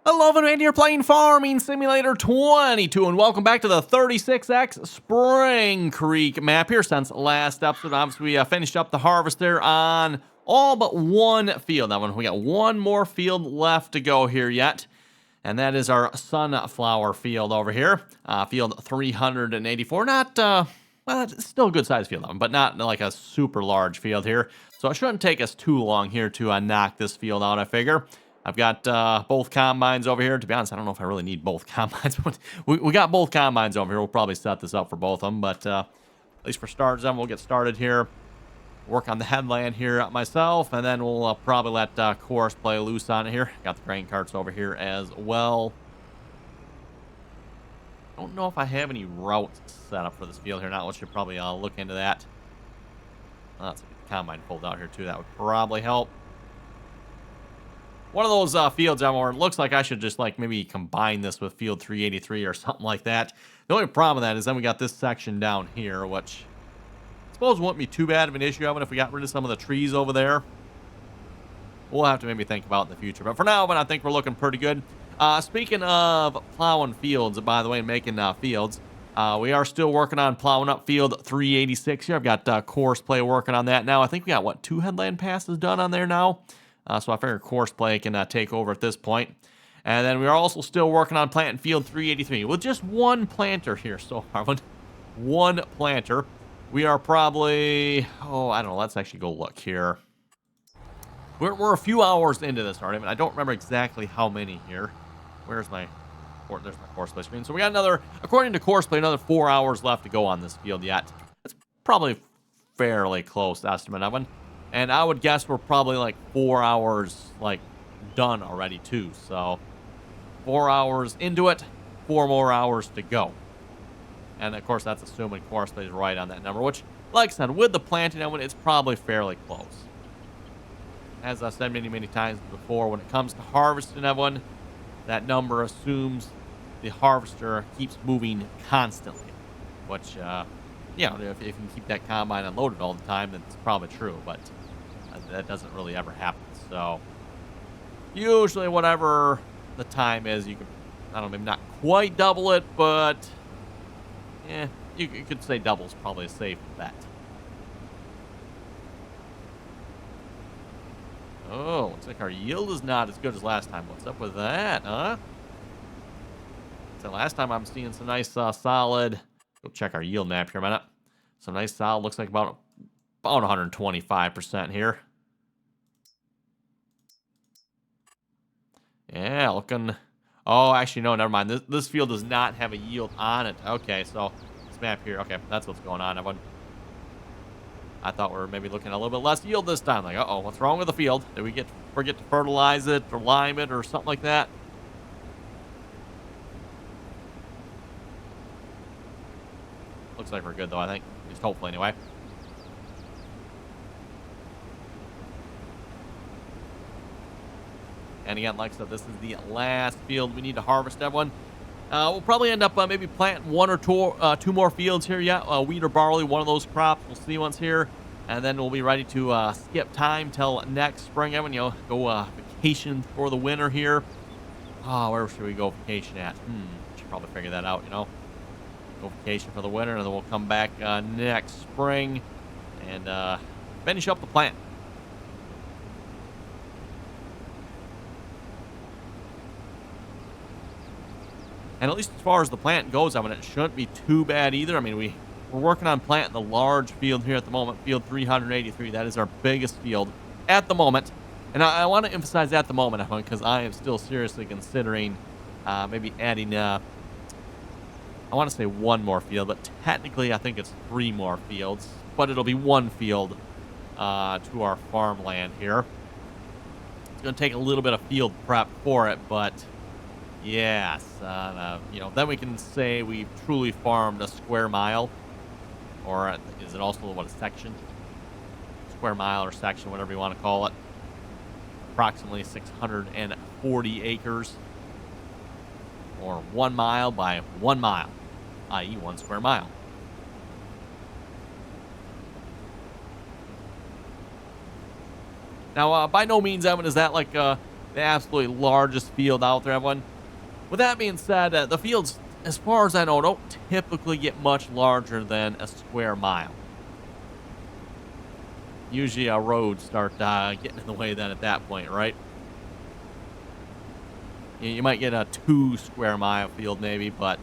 Hello, and you're playing Farming Simulator 22, and welcome back to the 36X Spring Creek map here. Since last episode, obviously, we finished up the harvest there on all but one field. Now, we got one more field left to go here yet, and that is our sunflower field over here, field 384. Not, well, it's still a good-sized field, but not like a super large field here. So it shouldn't take us too long here to knock this field out, I figure. I've got both combines over here. To be honest, I don't know if I really need both combines, but we got both combines over here. We'll probably set this up for both of them, but at least for starters, then we'll get started here. Work on the headland here myself, and then we'll probably let Course play loose on it here. Got the grain carts over here as well. I don't know if I have any routes set up for this field here. Now, let's should probably look into that. Let's get the combine pulled out here too. That would probably help. One of those fields, where it looks like I should just like maybe combine this with field 383 or something like that. The only problem with that is then we got this section down here, which I suppose wouldn't be too bad of an issue if we got rid of some of the trees over there. We'll have to maybe think about it in the future. But for now, I think we're looking pretty good. Speaking of plowing fields, by the way, making fields, we are still working on plowing up field 386 here. I've got Course Play working on that now. I think we got, what, 2 headland passes done on there now? So I figure Course Play can take over at this point. And then we are also still working on planting field 383 with just one planter here so far. One planter. We are probably, I don't know, let's actually go look here. We're a few hours into this already. I don't remember exactly how many here. There's my Course Play screen. So we got another, according to Course Play, another 4 hours left to go on this field yet. That's probably fairly close estimate of one. And I would guess we're probably like 4 hours done already too. So 4 hours into it, 4 more hours to go. And of course that's assuming Course Play is right on that number, which, like I said, with the planting of it, it's probably fairly close. As I've said many times before, when it comes to harvesting everyone, that number assumes the harvester keeps moving constantly. Which, if you can keep that combine unloaded all the time, then it's probably true. But that doesn't really ever happen. So usually whatever the time is, you can, I don't know, maybe not quite double it, but yeah, you could say double's probably a safe bet. Oh, looks like our yield is not as good as last time. What's up with that, huh? So last time I'm seeing some nice solid, go check our yield map here a minute. Some nice solid, looks like about 125% here. Yeah, looking. Oh, actually, no, never mind. This field does not have a yield on it. Okay, so this map here. Okay, that's what's going on. I thought we were maybe looking at a little bit less yield this time. Like, uh-oh, what's wrong with the field? Did we forget to fertilize it or lime it or something like that? Looks like we're good, though, I think. Just hopefully, anyway. And again, like I said, this is the last field we need to harvest, everyone. We'll probably end up maybe planting one or two more fields here yet. Wheat or barley, one of those crops. We'll see once here. And then we'll be ready to skip time till next spring, everyone. Go vacation for the winter here. Where should we go vacation at? Should probably figure that out, Go vacation for the winter, and then we'll come back next spring and finish up the plant. And at least as far as the plant goes, it shouldn't be too bad either. We're working on planting the large field here at the moment, field 383. That is our biggest field at the moment. And I want to emphasize at the moment, because I am still seriously considering maybe adding, I want to say one more field, but technically I think it's 3 more fields. But it'll be 1 field to our farmland here. It's going to take a little bit of field prep for it, but yes, then we can say we've truly farmed a square mile, or is it also a section? Square mile or section, whatever you want to call it. Approximately 640 acres, or 1 mile by 1 mile, i.e. 1 square mile. Now, by no means, Evan, is that like the absolutely largest field out there, everyone. With that being said, the fields, as far as I know, don't typically get much larger than a square mile. Usually roads start getting in the way then at that point, right? You might get a 2 square mile field maybe, but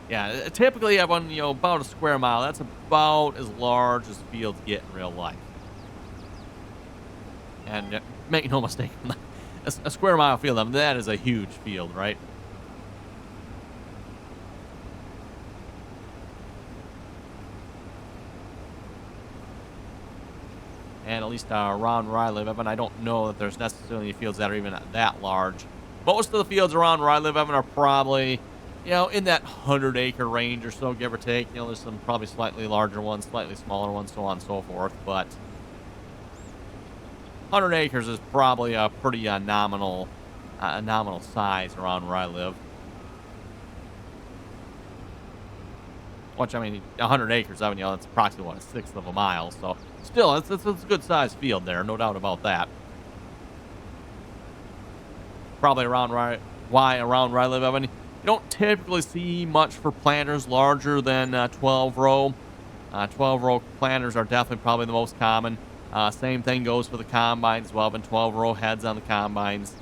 yeah, typically everyone, about a square mile. That's about as large as fields get in real life. And make no mistake, a square mile field, I mean, that is a huge field, right? And at least around where I live, Evan, I don't know that there's necessarily any fields that are even that large. Most of the fields around where I live, Evan, are probably, in that 100-acre range or so, give or take. There's some probably slightly larger ones, slightly smaller ones, so on and so forth. But 100 acres is probably a pretty nominal size around where I live. Which, I mean, 100 acres, I mean, that's approximately, a sixth of a mile. So, still, it's a good-sized field there, no doubt about that. Probably around where I live, Evan, you don't typically see much for planters larger than 12-row. 12-row planters are definitely probably the most common. Same thing goes for the combines as well, Evan, 12-row heads on the combines.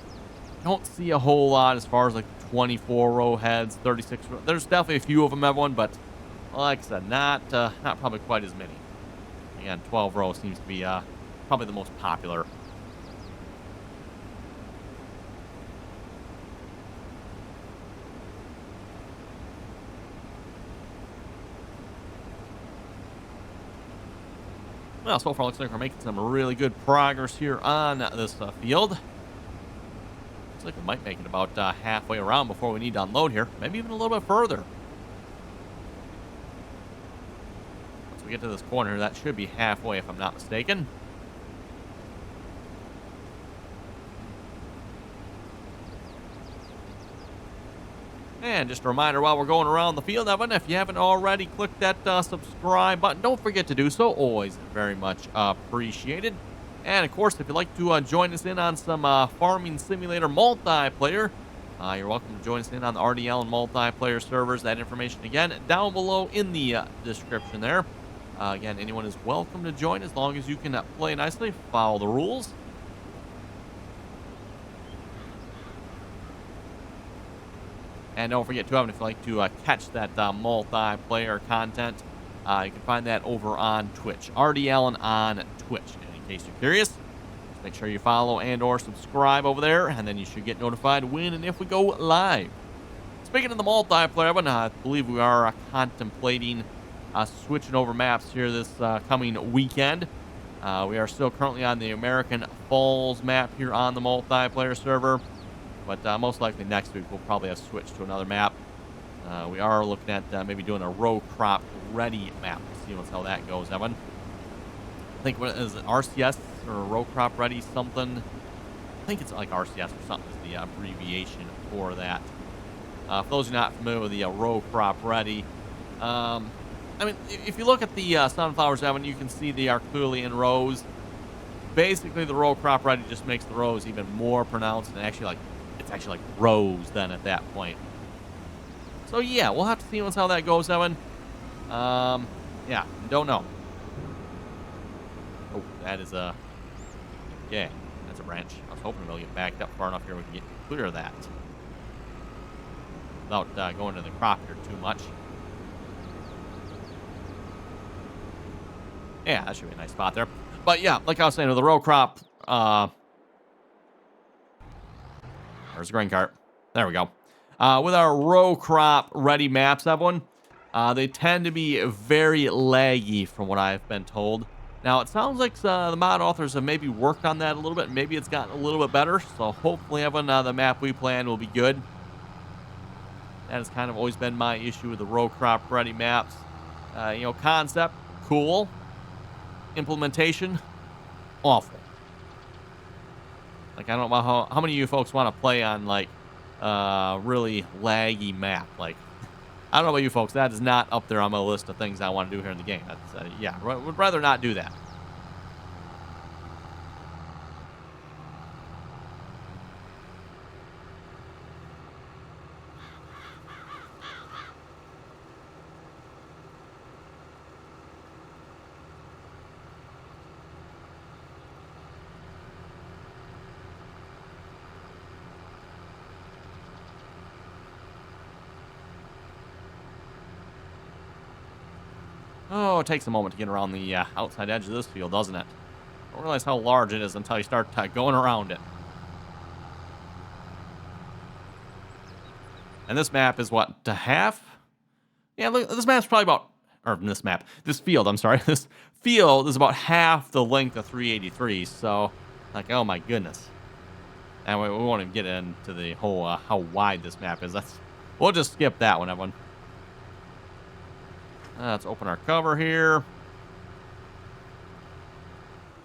Don't see a whole lot as far as, 24-row heads, 36. There's definitely a few of them, everyone, but like I said, not probably quite as many. Again, 12-row seems to be probably the most popular. Well, so far looks like we're making some really good progress here on this field. Looks like we might make it about halfway around before we need to unload here. Maybe even a little bit further. Once we get to this corner, that should be halfway if I'm not mistaken. And just a reminder while we're going around the field, Evan, if you haven't already, click that subscribe button. Don't forget to do so. Always very much appreciated. And, of course, if you'd like to join us in on some Farming Simulator multiplayer, you're welcome to join us in on the RDAllen multiplayer servers. That information, again, down below in the description there. Again, anyone is welcome to join as long as you can play nicely, follow the rules. And don't forget, too, if you'd like to catch that multiplayer content, you can find that over on Twitch. RDAllen on Twitch. And in case you're curious, just make sure you follow and or subscribe over there, and then you should get notified when and if we go live. Speaking of the multiplayer, I believe we are contemplating switching over maps here this coming weekend. We are still currently on the American Falls map here on the multiplayer server. But most likely next week we'll probably have switched to another map. We are looking at maybe doing a row crop ready map. We'll see how that goes, Evan. I think, what is it, RCS or row crop ready something? I think it's like RCS or something is the abbreviation for that. For those who are not familiar with the row crop ready, I mean, if you look at the sunflowers, Evan, you can see they are clearly in rows. Basically, the row crop ready just makes the rows even more pronounced and actually it's actually like rows then at that point. So yeah, we'll have to see how that goes, Evan. Yeah, don't know. Oh, that is a... Okay, that's a branch. I was hoping we'll get backed up far enough here we can get clear of that. Without going to the crop here too much. Yeah, that should be a nice spot there. But yeah, like I was saying, with the row crop... There's a grain cart. There we go. With our row crop ready maps, everyone, they tend to be very laggy from what I've been told. Now, it sounds like the mod authors have maybe worked on that a little bit. Maybe it's gotten a little bit better. So hopefully, everyone, the map we plan will be good. That has kind of always been my issue with the row crop ready maps. Concept, cool. Implementation, awful. Like, I don't know how many of you folks want to play on, really laggy map. Like, I don't know about you folks. That is not up there on my list of things I want to do here in the game. That's, yeah, would rather not do that. Oh, it takes a moment to get around the outside edge of this field, doesn't it? Don't realize how large it is until you start going around it. And this map is what, to half? Yeah, look, this map's probably about, or this field, I'm sorry. This field is about half the length of 383, so, like, oh my goodness. And we won't even get into the whole, how wide this map is. We'll just skip that one, everyone. Let's open our cover here.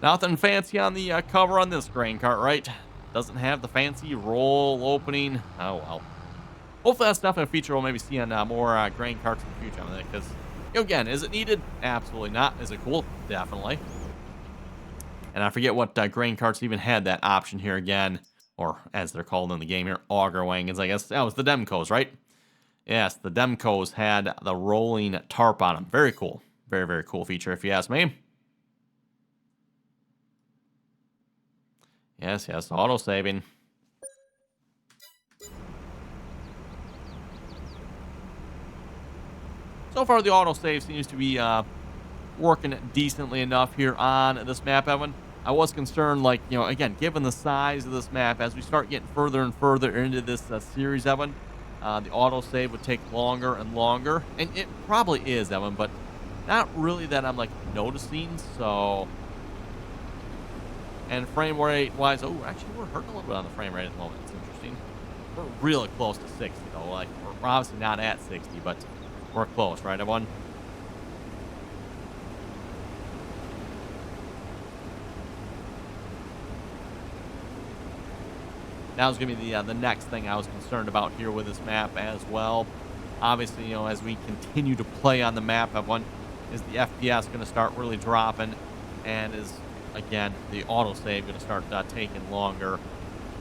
Nothing fancy on the cover on this grain cart, right? Doesn't have the fancy roll opening. Oh, well. Hopefully that's definitely a feature we'll maybe see on more grain carts in the future. Because, again, is it needed? Absolutely not. Is it cool? Definitely. And I forget what grain carts even had that option here again. Or, as they're called in the game here, auger wagons. I guess that was the Demcos, right? Yes, the Demcos had the rolling tarp on them. Very cool. Very, very cool feature, if you ask me. Yes, auto-saving. So far, the autosave seems to be working decently enough here on this map, Evan. I was concerned, like, you know, again, given the size of this map, as we start getting further and further into this series, Evan, the autosave would take longer and longer. And it probably is, Evan, but not really that I'm, like, noticing, so... And frame rate-wise, oh, actually, we're hurting a little bit on the frame rate at the moment. It's interesting. We're really close to 60, though. Like, we're obviously not at 60, but we're close, right, everyone? That was going to be the next thing I was concerned about here with this map as well. Obviously, you know, as we continue to play on the map, everyone, is the FPS going to start really dropping, and is, again, the autosave going to start taking longer.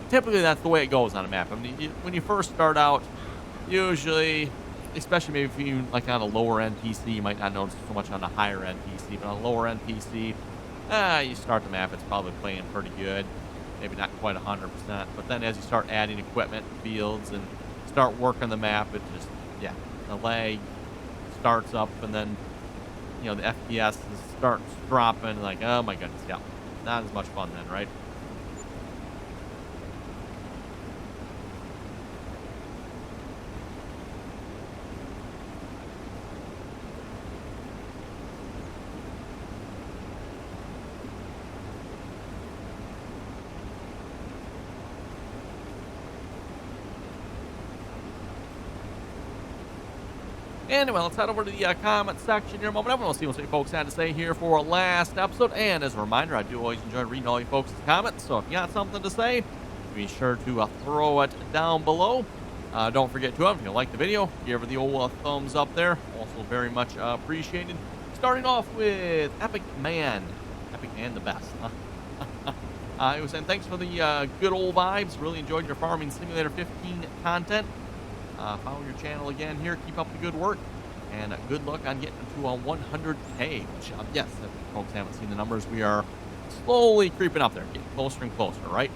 Typically, that's the way it goes on a map. I mean, when you first start out, usually, especially maybe if you, like, on a lower-end PC, you might not notice so much on a higher-end PC, but on a lower-end PC, you start the map, it's probably playing pretty good. Maybe not quite 100%, but then as you start adding equipment, fields, and start working the map, it just, yeah, the lag starts up, and then, you know, the FPS starts dropping, like, oh my goodness, yeah, not as much fun then, right? Anyway, let's head over to the comment section here in a moment. We'll see what you folks had to say here for our last episode. And as a reminder, I do always enjoy reading all you folks' comments. So if you got something to say, be sure to throw it down below. Don't forget to, if you like the video, give it the old thumbs up there. Also very much appreciated. Starting off with Epic Man the best. He was saying, thanks for the good old vibes. Really enjoyed your Farming Simulator 15 content. Follow your channel again here. Keep up the good work. And good luck on getting to 100K. Which, yes, if folks haven't seen the numbers, we are slowly creeping up there. Getting closer and closer, right?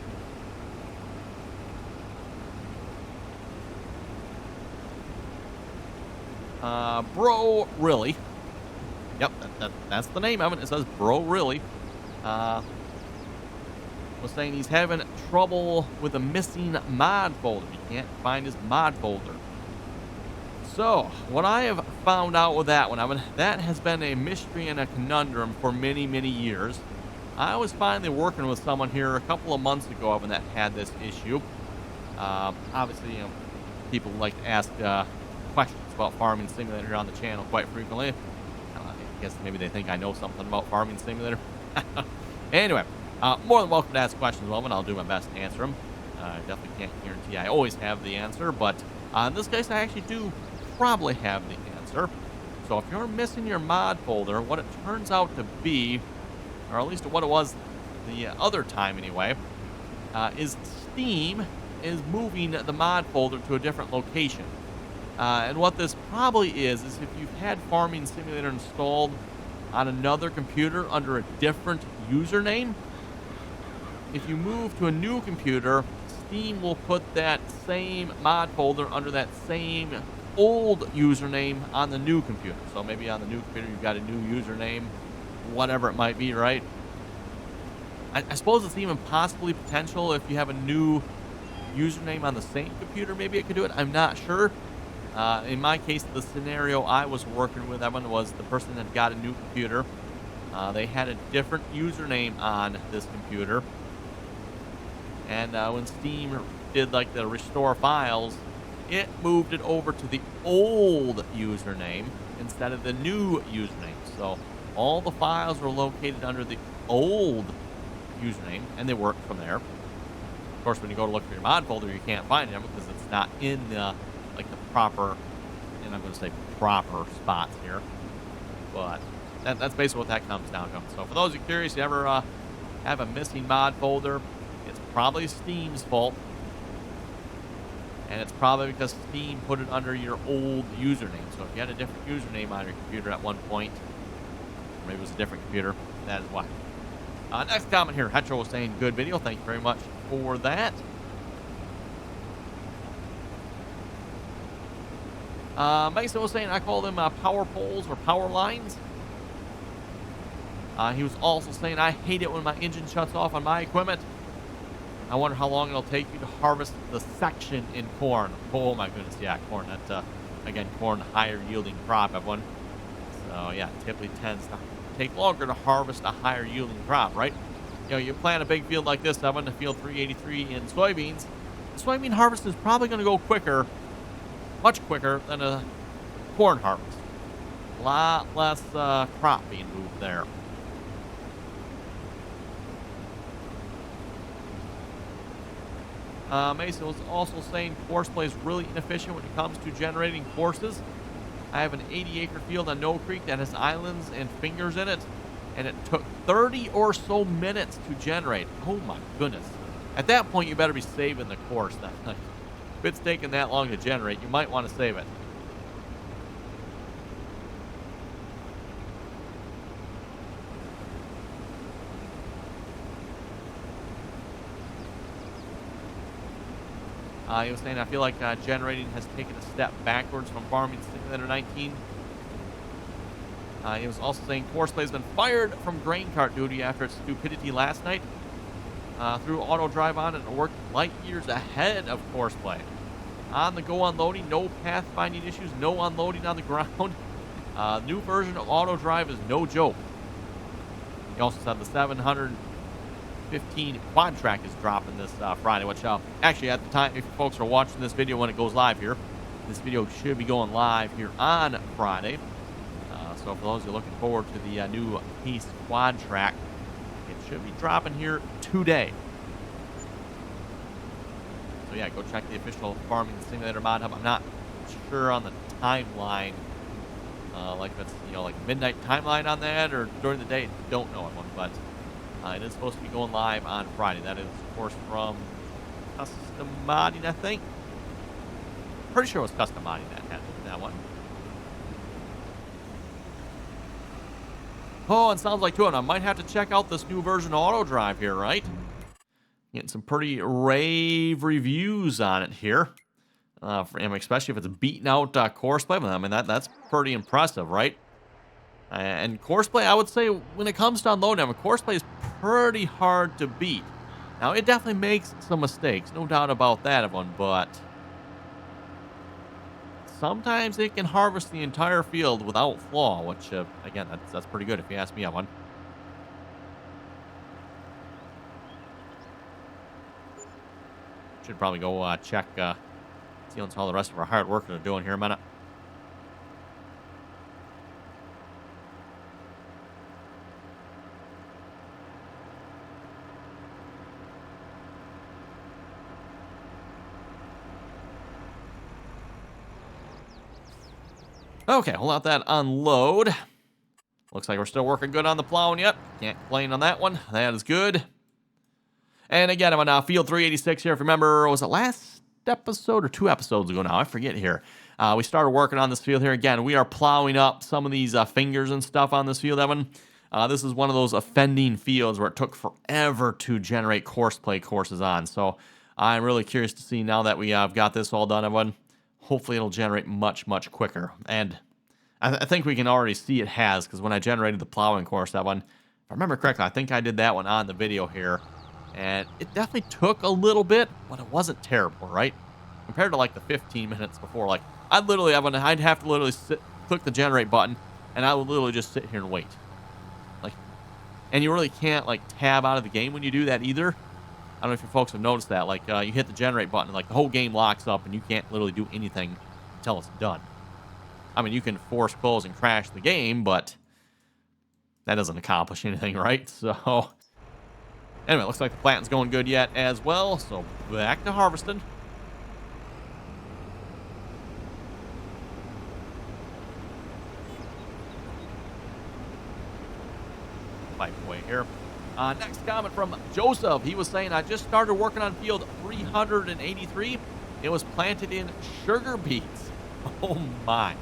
Bro, really? Yep, that's the name of it. It says Bro, really. Was saying he's having trouble with a missing mod folder. He can't find his mod folder. So, what I have found out with that one, that has been a mystery and a conundrum for many, many years. I was finally working with someone here a couple of months ago that had this issue. Obviously, you know, people like to ask questions about Farming Simulator on the channel quite frequently. I guess maybe they think I know something about Farming Simulator. Anyway. More than welcome to ask questions, and I'll do my best to answer them. I definitely can't guarantee I always have the answer, but in this case, I actually do probably have the answer. So if you're missing your mod folder, what it turns out to be, or at least what it was the other time anyway, is Steam is moving the mod folder to a different location. And what this probably is if you've had Farming Simulator installed on another computer under a different username, if you move to a new computer, Steam will put that same mod folder under that same old username on the new computer. So maybe on the new computer, you've got a new username, whatever it might be, right? I suppose it's even possibly potential if you have a new username on the same computer, maybe it could do it. I'm not sure. In my case, the scenario I was working with, Evan, was the person that got a new computer. They had a different username on this computer. And when Steam did like the restore files, it moved it over to the old username instead of the new username. So all the files were located under the old username, and they work from there. Of course, when you go to look for your mod folder, you can't find them because it's not in the like the proper, and I'm going to say proper spots here. But that's basically what that comes down to. So for those who are curious, you ever have a missing mod folder, it's probably Steam's fault. And it's probably because Steam put it under your old username. So if you had a different username on your computer at one point, or maybe it was a different computer, that is why. Next comment here, Hetro was saying, good video. Thank you very much for that. Mason was saying, I call them power poles or power lines. He was also saying, I hate it when my engine shuts off on my equipment. I wonder how long it'll take you to harvest the section in corn. Oh my goodness, yeah, corn. That, again, corn, higher yielding crop, everyone. So yeah, it typically tends to take longer to harvest a higher yielding crop, right? You know, you plant a big field like this, Evan, the field 383 in soybeans. The soybean harvest is probably going to go quicker, much quicker than a corn harvest. A lot less crop being moved there. Mason was also saying course play is really inefficient when it comes to generating courses. I have an 80-acre field on Knoll Creek that has islands and fingers in it, and it took 30 or so minutes to generate. Oh my goodness. At that point, you better be saving the course. If it's taking that long to generate, you might want to save it. He was saying, I feel like generating has taken a step backwards from farming Simulator 19. He was also saying Courseplay has been fired from grain cart duty after its stupidity last night. Threw auto drive on and worked light years ahead of Courseplay. On the go unloading, no path finding issues, no unloading on the ground. New version of auto drive is no joke. He also said the 715 quad track is dropping this Friday, which actually at the time, if folks are watching this video when it goes live here, this video should be going live here on Friday. So for those who are looking forward to the new Peace quad track, it should be dropping here today. So yeah, go check the official Farming Simulator Mod Hub. I'm not sure on the timeline, like if it's, you know, like midnight timeline on that or during the day. Don't know one, but it is supposed to be going live on Friday. That is, of course, from Custom Modding, I think. Pretty sure it was Custom Modding that had that one. Oh, it sounds like two of them. I might have to check out this new version of Auto Drive here, right? Getting some pretty rave reviews on it here. Especially if it's beating out Courseplay. I mean, that's pretty impressive, right? And Courseplay, I would say, when it comes to unloading, I mean, Courseplay is pretty hard to beat. Now, it definitely makes some mistakes, no doubt about that, everyone, but sometimes it can harvest the entire field without flaw, which, again, that's pretty good if you ask me, everyone. Should probably go check, see how all the rest of our hard workers are doing here in a minute. Okay, we'll let that unload. Looks like we're still working good on the plowing yet. Can't complain on that one. That is good. And again, I'm on field 386 here. If you remember, was it last episode or 2 episodes ago now? I forget here. We started working on this field here. Again, we are plowing up some of these fingers and stuff on this field, Evan. This is one of those offending fields where it took forever to generate Courseplay courses on. So I'm really curious to see now that we have got this all done, Evan. hopefully it'll generate much, much quicker. And I think we can already see it has, because when I generated the plowing course, that one, if I remember correctly, I think I did that one on the video here. And it definitely took a little bit, but it wasn't terrible, right? Compared to like the 15 minutes before, like I'd have to literally click the generate button, and I would literally just sit here and wait. Like, and you really can't like tab out of the game when you do that either. I don't know if you folks have noticed that. Like, you hit the generate button, and like the whole game locks up, and you can't literally do anything until it's done. I mean, you can force close and crash the game, but that doesn't accomplish anything, right? So, anyway, looks like the planting's going good yet as well. So, back to harvesting. Pipe away here. Next comment from Joseph. He was saying, I just started working on field 383. It was planted in sugar beets. Oh, my.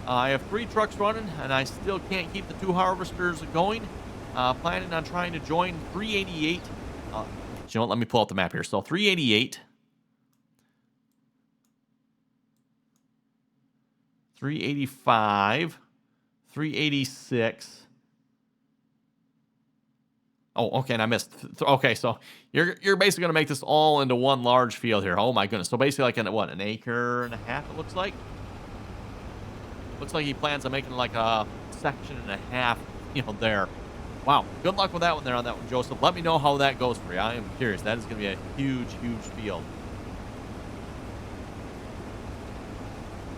I have 3 trucks running, and I still can't keep the 2 harvesters going. Planning on trying to join 388. You know what? Let me pull out the map here. So 388. 385. 386. Oh, okay, and I missed. Okay, so you're basically going to make this all into one large field here. Oh, my goodness. So basically like an acre and a half, it looks like. Looks like he plans on making like a section and a half, there. Wow. Good luck with that one there on that one, Joseph. Let me know how that goes for you. I am curious. That is going to be a huge, huge field.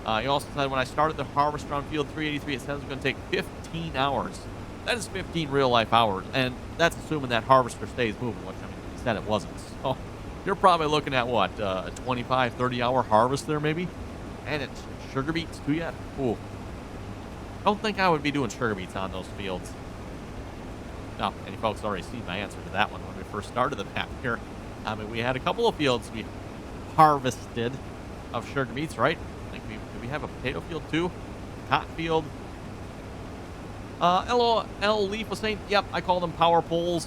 He also said, when I started the harvester on field 383, it says it's going to take 15 hours. That is 15 real-life hours, and that's assuming that harvester stays moving, which, I mean, he said it wasn't. So you're probably looking at, what, a 25, 30-hour harvest there, maybe? And it's sugar beets, too, yet? Ooh. Don't think I would be doing sugar beets on those fields. No, and you folks already seen my answer to that one when we first started the map here. I mean, we had a couple of fields we harvested of sugar beets, right? I think did we have a potato field too? Cotton field. LOL Leaf was saying, yep, I call them power poles.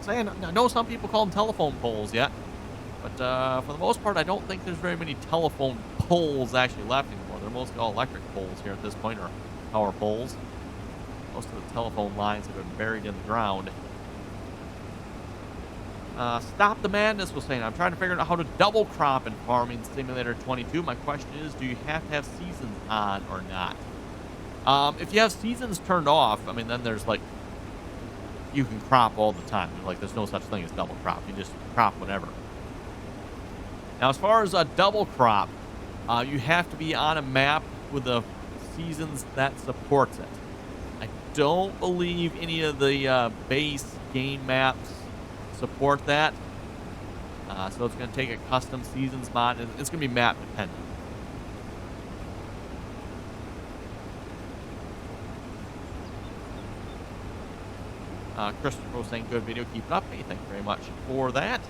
Saying, I know some people call them telephone poles yet. But for the most part, I don't think there's very many telephone poles actually left anymore. They're mostly all electric poles here at this point, or power poles. Most of the telephone lines have been buried in the ground. Stop the Madness was saying, I'm trying to figure out how to double crop in Farming Simulator 22. My question is, do you have to have seasons on or not? If you have seasons turned off, I mean, then there's like, you can crop all the time. Like, there's no such thing as double crop. You just crop whenever. Now, as far as a double crop, you have to be on a map with the seasons that supports it. I don't believe any of the base game maps support that. So it's going to take a custom seasons mod. It's going to be map dependent. Christopher was saying, good video, keep it up. Hey, thank you very much for that.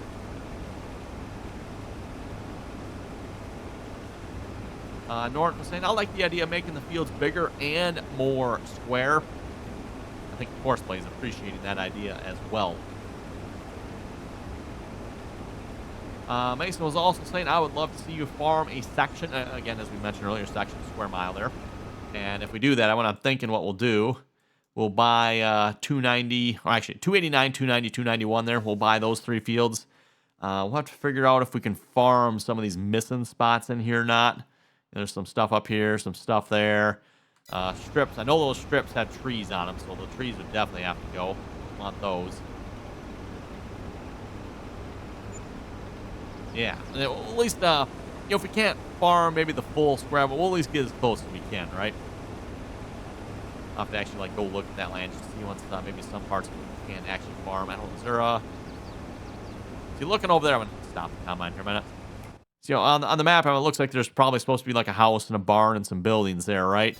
Norton was saying, I like the idea of making the fields bigger and more square. I think Force Play is appreciating that idea as well. Mason was also saying, I would love to see you farm a section. Again, as we mentioned earlier, section square mile there. And if we do that, I'm thinking what we'll do, we'll buy 290, or actually 289, 290, 291 there. We'll buy those 3 fields. We'll have to figure out if we can farm some of these missing spots in here or not. There's some stuff up here, some stuff there. Strips. I know those strips have trees on them, so the trees would definitely have to go. Want those. Yeah. At least, if we can't farm maybe the full square, but we'll at least get as close as we can, right? I'll have to actually like go look at that land just to see once maybe some parts we can't actually farm. I don't know. Is there a... If you're looking over there, I'm going to stop the combine here a minute. So, on the map, it looks like there's probably supposed to be like a house and a barn and some buildings there, right?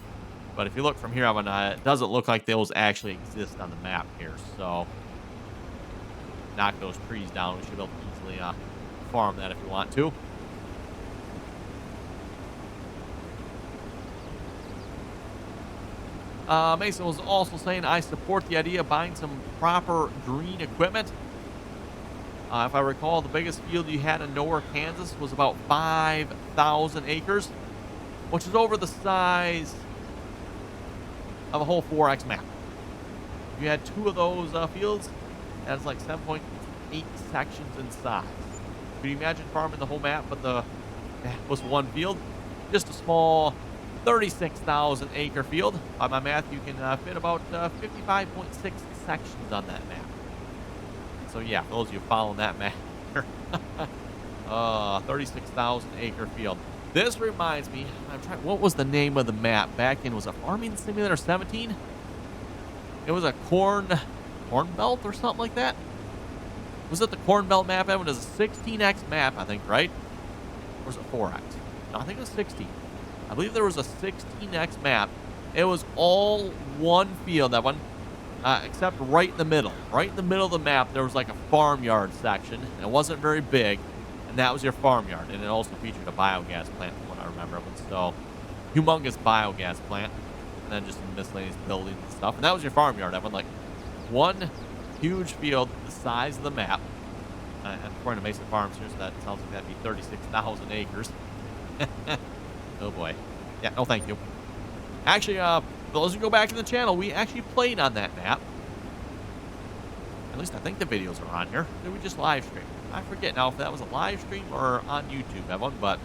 But if you look from here, it doesn't look like those actually exist on the map here. So, knock those trees down. We should be able to easily farm that if we want to. Mason was also saying, I support the idea of buying some proper green equipment. If I recall, the biggest field you had in Nowhere, Kansas was about 5,000 acres, which is over the size of a whole 4X map. If you had 2 of those fields, that's like 7.8 sections in size. Could you imagine farming the whole map, but the map was one field? Just a small 36,000 acre field. By my math, you can fit about 55.6 sections on that map. So yeah, for those of you following that map here, 36,000 acre field. This reminds me, I'm trying, what was the name of the map back in, was it Farming Simulator 17? It was a corn belt or something like that. Was it the corn belt map, Evan? It was a 16x map, I think, right? Or was it 4x? No, I think it was 16. I believe there was a 16x map. It was all one field, that one, except right in the middle. Right in the middle of the map, there was like a farmyard section. It wasn't very big, and that was your farmyard. And it also featured a biogas plant, from what I remember. So, humongous biogas plant, and then just some miscellaneous buildings and stuff. And that was your farmyard. That one, like, one huge field the size of the map. And according to Mason Farms here, so that sounds like that'd be 36,000 acres. Oh boy. Yeah, no thank you. Actually, for those who go back in the channel, we actually played on that map. At least I think the videos are on here. Did we just live stream? I forget now if that was a live stream or on YouTube, Evan, but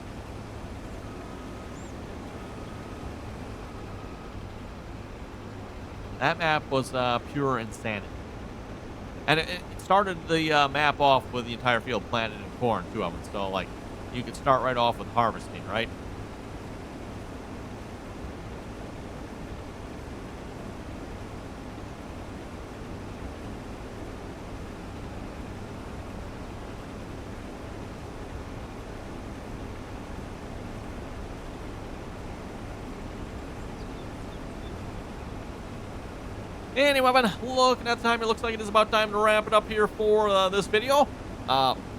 that map was pure insanity. And it started the map off with the entire field planted in corn, too, Evan. So, like, you could start right off with harvesting, right? Anyway, I've been looking at the time. It looks like it is about time to wrap it up here for this video.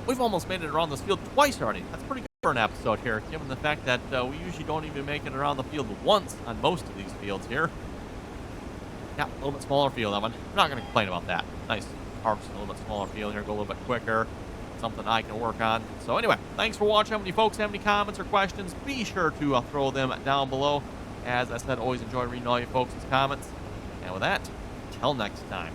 We've almost made it around this field twice already. That's pretty good for an episode here, given the fact that we usually don't even make it around the field once on most of these fields here. Yeah, a little bit smaller field, Evan. I'm not going to complain about that. Nice harvest, a little bit smaller field here, go a little bit quicker. Something I can work on. So anyway, thanks for watching. If you folks have any comments or questions, be sure to throw them down below. As I said, always enjoy reading all you folks' comments. And with that, till next time.